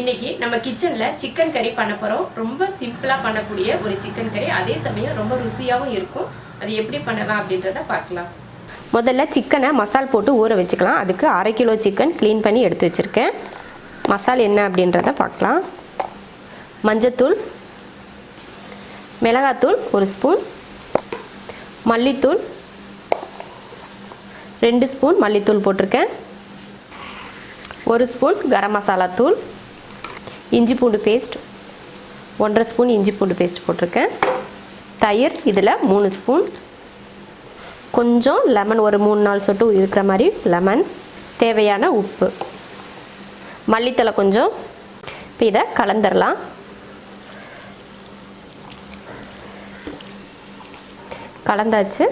இன்னைக்கு நம்ம கிச்சன்ல சிக்கன் கறி பண்ண போறோம். ரொம்ப சிம்பிளா பண்ணக்கூடிய ஒரு சிக்கன் கறி, அதே சமயம் ரொம்ப ருசியாகவும் இருக்கும். அது எப்படி பண்ணலாம் அப்படின்றத பார்க்கலாம். முதல்ல சிக்கனை மசால் போட்டு ஊற வச்சுக்கலாம். அதுக்கு 1/2 கிலோ சிக்கன் க்ளீன் பண்ணி எடுத்து வச்சுருக்கேன். மசால் என்ன அப்படின்றத பார்க்கலாம். மஞ்சத்தூள், மிளகாத்தூள் 1 ஸ்பூன், மல்லித்தூள் 2 ஸ்பூன் மல்லித்தூள் போட்டிருக்கேன், 1 ஸ்பூன் கரம் மசாலா தூள், இஞ்சி பூண்டு பேஸ்ட் 1/2 ஸ்பூன் இஞ்சி பூண்டு பேஸ்ட் போட்டிருக்கேன், தயிர் இதில் 3 ஸ்பூன், கொஞ்சம் லெமன் ஒரு 3-4 சொட்டு இருக்கிற மாதிரி லெமன், தேவையான உப்பு, மல்லித்தலை கொஞ்சம். இப்போ இதை கலந்துடலாம். கலந்தாச்சு.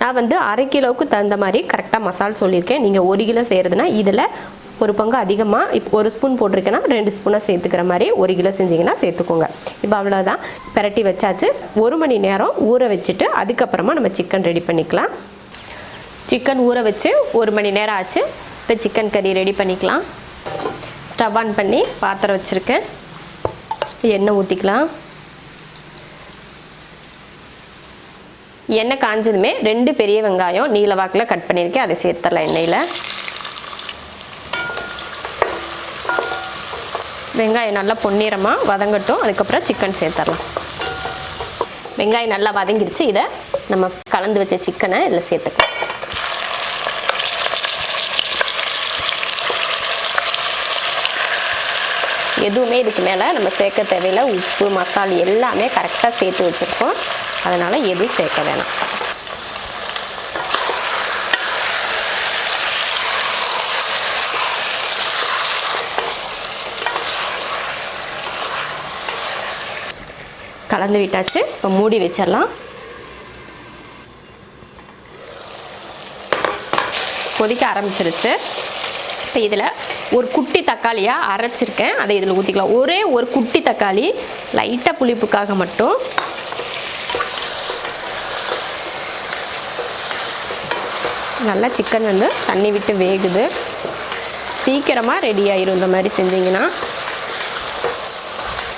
நான் 1/2 கிலோவுக்கு தகுந்த மாதிரி கரெக்டாக மசால் சொல்லியிருக்கேன். நீங்கள் 1 கிலோ செய்கிறதுனா இதில் ஒரு பங்கு அதிகமாக, இப்போ 1 ஸ்பூன் போட்டிருக்கேன்னா 2 ஸ்பூனாக சேர்த்துக்கிற மாதிரி 1 கிலோ செஞ்சிங்கன்னா சேர்த்துக்கோங்க. இப்போ அவ்வளோதான், பிரட்டி வச்சாச்சு. 1 மணி நேரம் ஊற வச்சுட்டு அதுக்கப்புறமா நம்ம சிக்கன் ரெடி பண்ணிக்கலாம். சிக்கன் ஊற வச்சு 1 மணி நேரம் ஆச்சு. இப்போ சிக்கன் கறி ரெடி பண்ணிக்கலாம். ஸ்டவ் ஆன் பண்ணி பாத்திரம் வச்சுருக்கேன். எண்ணெய் ஊற்றிக்கலாம். எண்ணெய் காஞ்சதுமே 2 பெரிய வெங்காயம் நீல வாக்கில் கட் பண்ணியிருக்கேன், அதை சேர்த்துடலாம் எண்ணெயில். வெங்காயம் நல்லா பொன்னிறமாக வதங்கட்டும். அதுக்கப்புறம் சிக்கன் சேர்த்துடலாம். வெங்காயம் நல்லா வதங்கிடுச்சு. இதை நம்ம கலந்து வச்ச சிக்கனை இதில் சேர்த்துக்கலாம். எதுவுமே இதுக்கு மேலே நம்ம சேர்க்க தேவையில்லை. உப்பு மசாலா எல்லாமே கரெக்டாக சேர்த்து வச்சுருக்கோம், அதனால் எதுவும் சேர்க்க வேணாம். கலந்து விட்டாச்சு. இப்போ மூடி வச்சிடலாம். கொதிக்க ஆரம்பிச்சிருச்சு. இப்போ இதில் ஒரு குட்டி தக்காளியாக அரைச்சிருக்கேன், அதை இதில் ஊற்றிக்கலாம். ஒரே ஒரு குட்டி தக்காளி, லைட்டாக புளிப்புக்காக மட்டும். நல்லா சிக்கன் தண்ணி விட்டு வேகுது. சீக்கிரமாக ரெடி ஆயிரும். இந்த மாதிரி செஞ்சிங்கன்னா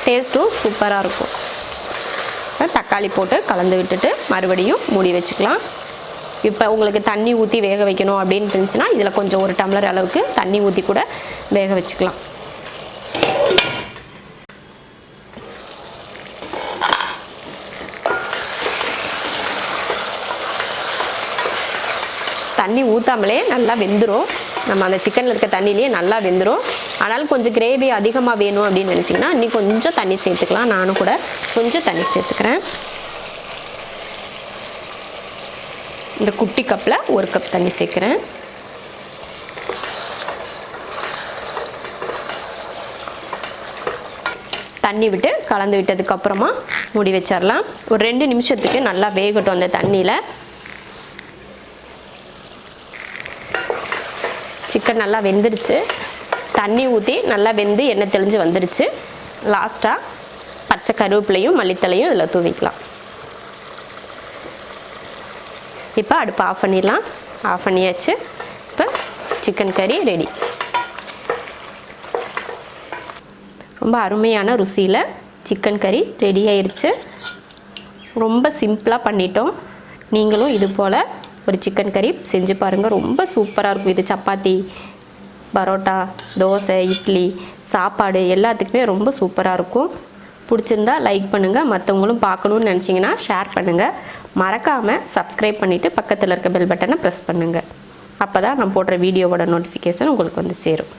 டேஸ்ட்டும் சூப்பராக இருக்கும். தக்காளி போட்டு கலந்து விட்டுட்டு மறுபடியும் மூடி வச்சுக்கலாம். இப்போ உங்களுக்கு தண்ணி ஊற்றி வேக வைக்கணும் அப்படின்னு இருந்துச்சுன்னா இதில் கொஞ்சம் 1 டம்ளர் அளவுக்கு தண்ணி ஊற்றி கூட வேக வச்சுக்கலாம். தண்ணி ஊற்றாமலே நல்லா வெந்துடும். நம்ம அந்த சிக்கனில் இருக்க தண்ணியிலேயே நல்லா வெந்துடும். ஆனாலும் கொஞ்சம் கிரேவி அதிகமாக வேணும் அப்படின்னு நினச்சிங்கன்னா இன்னும் கொஞ்சம் தண்ணி சேர்த்துக்கலாம். நானும் கூட கொஞ்சம் தண்ணி சேர்த்துக்கிறேன். இந்த குட்டி கப்பில் 1 கப் தண்ணி சேர்க்குறேன். தண்ணி விட்டு கலந்து விட்டதுக்கப்புறமா மூடி வச்சிடலாம். ஒரு 2 நிமிஷத்துக்கு நல்லா வேகட்டும் அந்த தண்ணியில். சிக்கன் நல்லா வெந்துருச்சு. தண்ணி ஊற்றி நல்லா வெந்து எண்ணெய் தெளிஞ்சு வந்துருச்சு. லாஸ்ட்டாக பச்சை கருவேப்பிலையும் மல்லித்தலையும் இதில் தூவிக்கலாம். இப்போ அடுப்பு ஆஃப் பண்ணிடலாம். ஆஃப் பண்ணியாச்சு. இப்போ சிக்கன் கறி ரெடி. ரொம்ப அருமையான ருசியில் சிக்கன் கறி ரெடி ஆயிடுச்சு. ரொம்ப சிம்பிளாக பண்ணிட்டோம். நீங்களும் இது போல் ஒரு சிக்கன் கறி செஞ்சு பாருங்கள். ரொம்ப சூப்பராக இருக்கும். இது சப்பாத்தி, பரோட்டா, தோசை, இட்லி, சாப்பாடு எல்லாத்துக்குமே ரொம்ப சூப்பராக இருக்கும். பிடிச்சிருந்தா லைக் பண்ணுங்கள். மற்றவங்களும் பார்க்கணுன்னு நினச்சிங்கன்னா ஷேர் பண்ணுங்கள். மறக்காமல் சப்ஸ்கிரைப் பண்ணிவிட்டு பக்கத்தில் இருக்க பெல் பட்டனை ப்ரெஸ் பண்ணுங்கள். அப்போ தான் நான் போடுற வீடியோவோட நோட்டிஃபிகேஷன் உங்களுக்கு சேரும்.